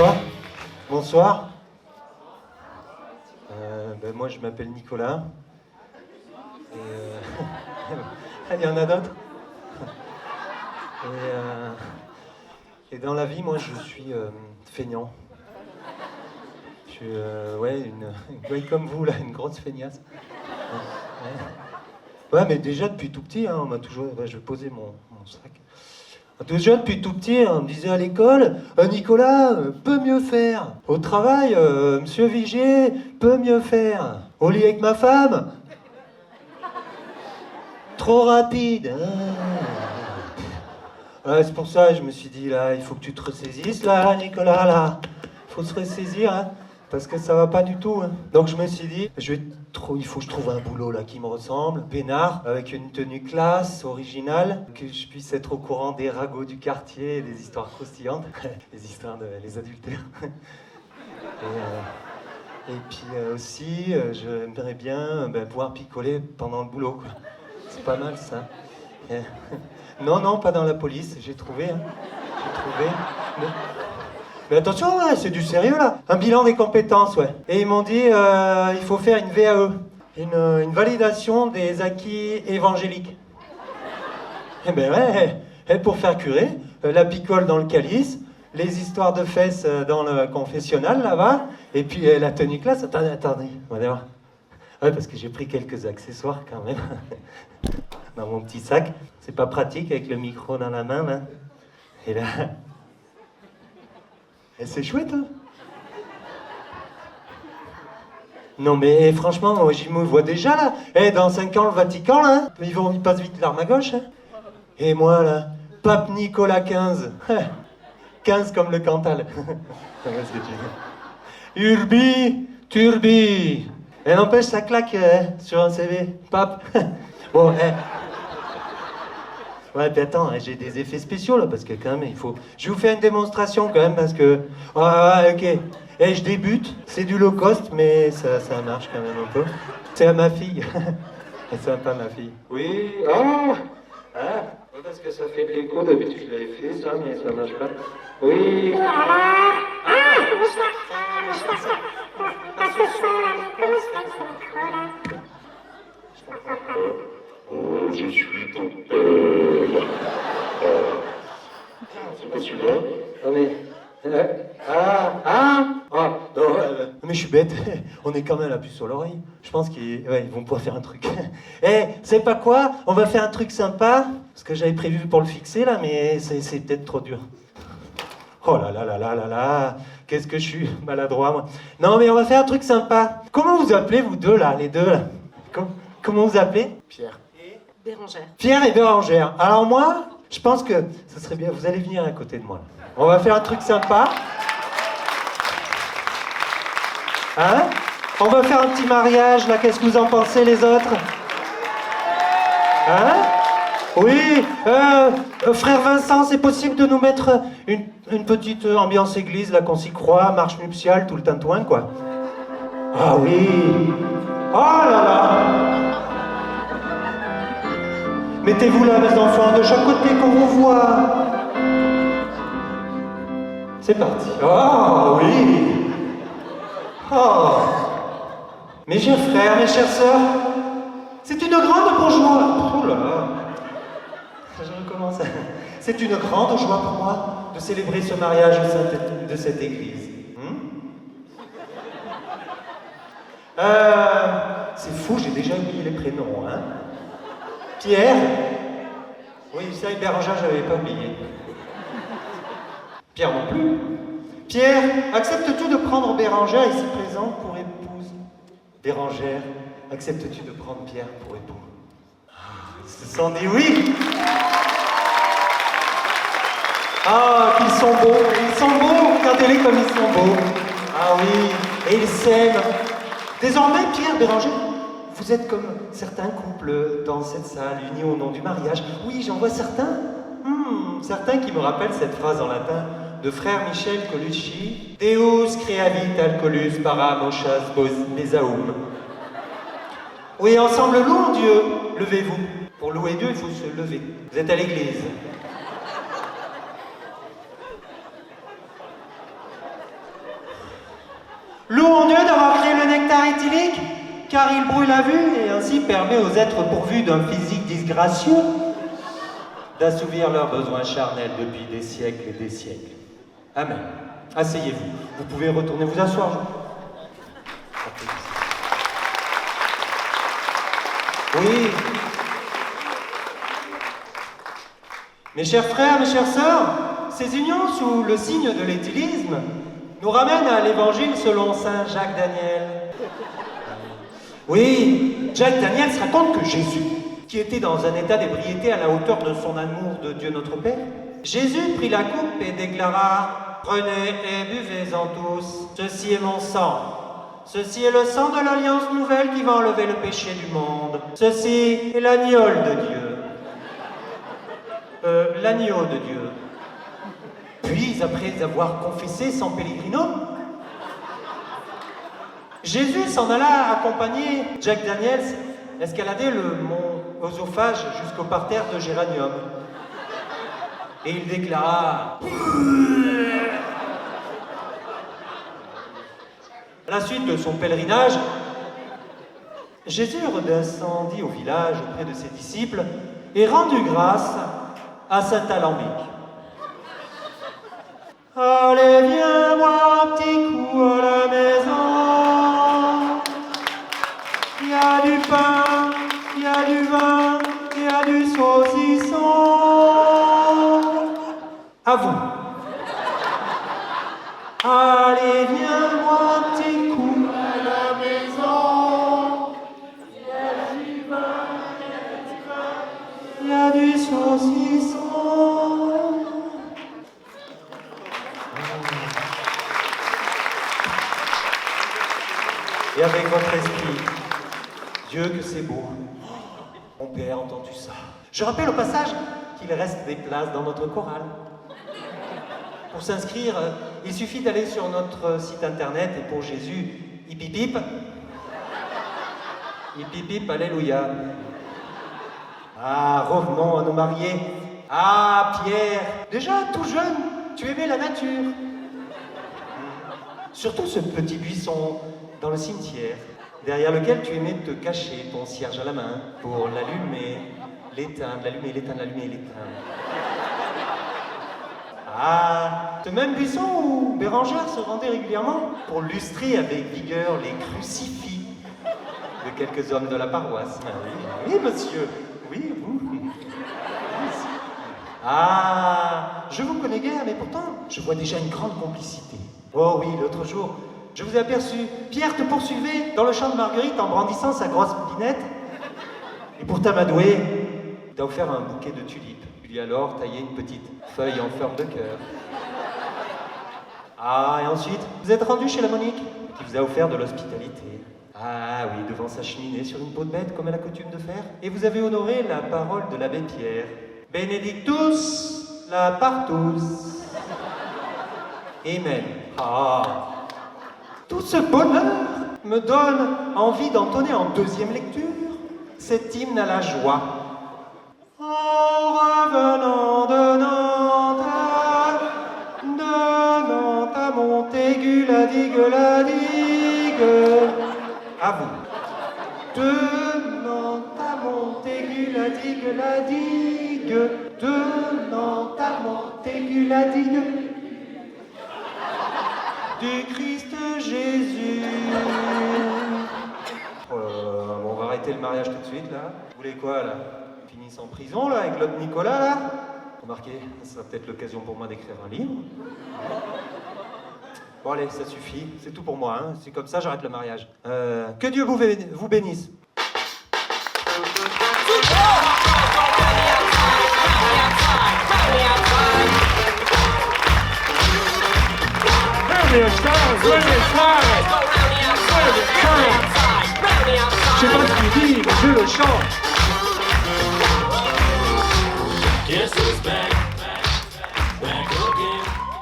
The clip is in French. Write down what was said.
Bonsoir. Bonsoir. Moi, je m'appelle Nicolas. Et il y en a d'autres. Et dans la vie, moi, je suis feignant. Je suis, une comme vous, là, une grosse feignasse. Ouais, mais déjà, depuis tout petit, hein, on m'a toujours... Ouais, je vais poser mon sac. Déjà, depuis tout petit, on me disait à l'école, Nicolas peut mieux faire. Au travail, Monsieur Vigier peut mieux faire. Au lit avec ma femme, trop rapide. Ouais, c'est pour ça que je me suis dit, là, il faut que tu te ressaisisses, là, Nicolas, là. Il faut se ressaisir, hein, parce que ça va pas du tout. Hein. Donc je me suis dit, il faut que je trouve un boulot, là, qui me ressemble, peinard, avec une tenue classe, originale, que je puisse être au courant des ragots du quartier, des histoires croustillantes, les histoires les adultères. Et puis aussi, j'aimerais bien pouvoir picoler pendant le boulot, quoi. C'est pas mal, ça. Non, pas dans la police, j'ai trouvé. Hein. J'ai trouvé. Mais attention, ouais, c'est du sérieux, là. Un bilan des compétences, ouais. Et ils m'ont dit, il faut faire une VAE, une validation des acquis évangéliques. Eh ben ouais, pour faire curer, la picole dans le calice, les histoires de fesses dans le confessionnal, là-bas, et puis la tenue classe. Attendez, on va voir. Ouais, parce que j'ai pris quelques accessoires, quand même, dans mon petit sac. C'est pas pratique avec le micro dans la main, là. Et là... Et c'est chouette, hein. Non, mais franchement, moi, j'y me vois déjà, là. Dans 5 ans, le Vatican, là, ils passent vite l'arme à gauche, hein. Et moi, là, Pape Nicolas XV. 15 comme le Cantal. Urbi, turbi. Et n'empêche, ça claque sur un CV. Pape. Bon, Ouais, puis attends, j'ai des effets spéciaux là, parce que quand même, il faut... Je vais vous faire une démonstration quand même, parce que... Ah, ok. Et je débute, c'est du low cost, mais ça marche quand même un peu. C'est à ma fille. C'est sympa, ma fille. Oui, parce que ça fait de l'écho, d'habitude je l'avais fait ça, mais ça marche pas. Oui. Je suis ton père. C'est pas celui-là. Non mais... non, mais je suis bête. On est quand même la puce sur l'oreille. Je pense qu'ils vont pouvoir faire un truc. C'est pas quoi? On va faire un truc sympa. Ce que j'avais prévu pour le fixer là, mais c'est peut-être trop dur. Oh là là là là là là. Qu'est-ce que je suis maladroit, moi. Non, mais on va faire un truc sympa. Comment vous appelez, vous deux là, les deux là? Comment vous appelez? Pierre. Bérangère. Pierre et Bérangère. Alors moi, je pense que ce serait bien, vous allez venir à côté de moi. On va faire un truc sympa. Hein? On va faire un petit mariage, là, qu'est-ce que vous en pensez les autres? Hein? Oui, frère Vincent, c'est possible de nous mettre une petite ambiance église, là, qu'on s'y croit, marche nuptiale, tout le tintouin, quoi. Ah oui! Oh là là! Mettez-vous là, mes enfants, de chaque côté qu'on vous voit. C'est parti. Oh, oui. Oh. Mes chers frères, mes chères sœurs, c'est une grande bourgeoise. Oh là là. Je recommence. C'est une grande joie pour moi de célébrer ce mariage au sein de cette église. C'est fou, j'ai déjà oublié les prénoms, hein. Pierre. Oui, ça, et Bérangère, je n'avais pas oublié. Pierre non plus. Pierre, acceptes-tu de prendre Bérangère ici présente pour épouse? Bérangère, acceptes-tu de prendre Pierre pour époux? Ils se sont dit oui. Ah, qu'ils sont beaux. Ils sont beaux, regardez-les comme ils sont beaux. Ah oui, et ils s'aiment. Désormais, Pierre, Bérangère, vous êtes comme certains couples dans cette salle, unis au nom du mariage. Oui, j'en vois certains. Certains qui me rappellent cette phrase en latin de frère Michel Colucci. Deus creavit alcoholus para mochas besaum. Oui, ensemble, louons Dieu. Levez-vous. Pour louer Dieu, il faut se lever. Vous êtes à l'église. Louons Dieu d'avoir créé le nectar éthylique, car il brouille la vue et ainsi permet aux êtres pourvus d'un physique disgracieux d'assouvir leurs besoins charnels depuis des siècles et des siècles. Amen. Asseyez-vous. Vous pouvez retourner vous asseoir. Oui. Mes chers frères, mes chères sœurs, ces unions sous le signe de l'éthylisme nous ramènent à l'évangile selon saint Jacques Daniel. Oui, Jacques Daniel raconte que Jésus, qui était dans un état d'ébriété à la hauteur de son amour de Dieu notre Père, Jésus prit la coupe et déclara « Prenez et buvez-en tous, ceci est mon sang. Ceci est le sang de l'alliance nouvelle qui va enlever le péché du monde. Ceci est l'agnole de Dieu. » L'agneau de Dieu. Puis, après avoir confessé San Pellegrino, Jésus s'en alla accompagner Jacques Daniels escalader le mont Ozophage jusqu'au parterre de Géranium. Et il déclara... À la suite de son pèlerinage, Jésus redescendit au village auprès de ses disciples et rendu grâce à saint Alambic. Allez, viens boire un petit coup à la maison. Il y a du pain, il y a du vin, il y a du saucisson. À vous. Allez, viens boire un petit coup à la maison. Il y a du vin, il y a du saucisson. Et avec votre esprit, Dieu que c'est beau. Mon père a entendu ça. Je rappelle au passage qu'il reste des places dans notre chorale. Pour s'inscrire, il suffit d'aller sur notre site internet et pour Jésus, hip hip hip. Hip hip hip, alléluia. Ah, revenons à nos mariés. Ah, Pierre, déjà tout jeune, tu aimais la nature. Surtout ce petit buisson dans le cimetière, derrière lequel tu aimais te cacher, ton cierge à la main, pour l'allumer, l'éteindre, l'allumer, l'éteindre, l'allumer, l'éteindre. Ah, ce même buisson où Bérangère se rendait régulièrement pour lustrer avec vigueur les crucifix de quelques hommes de la paroisse. Ah oui, oui, monsieur, oui, vous. Ah, je vous connais guère, mais pourtant, je vois déjà une grande complicité. Oh oui, l'autre jour, je vous ai aperçu. Pierre te poursuivait dans le champ de Marguerite en brandissant sa grosse binette. Et pour t'amadouer, il t'a offert un bouquet de tulipes. Il lui a alors taillé une petite feuille en forme de cœur. Ah, et ensuite, vous êtes rendu chez la Monique, qui vous a offert de l'hospitalité. Ah oui, devant sa cheminée sur une peau de bête, comme elle a coutume de faire. Et vous avez honoré la parole de l'abbé Pierre. Benedictus la partus. Amen. Ah, tout ce bonheur me donne envie d'entonner en deuxième lecture cet hymne à la joie. En revenant de Nantes à Montaigu, la digue, à vous. De Nantes à Montaigu, la digue, de Nantes à Montaigu, la digue. Du Christ Jésus. Bon, on va arrêter le mariage tout de suite, là. Vous voulez quoi, là? Finissent en prison, là, avec l'autre Nicolas, là? Remarquez, ça sera peut-être l'occasion pour moi d'écrire un livre. Bon, allez, ça suffit. C'est tout pour moi, hein. C'est comme ça, j'arrête le mariage. Que Dieu vous bénisse. Je sais pas ce qu'il dit, mais je le chante. Guess who's back?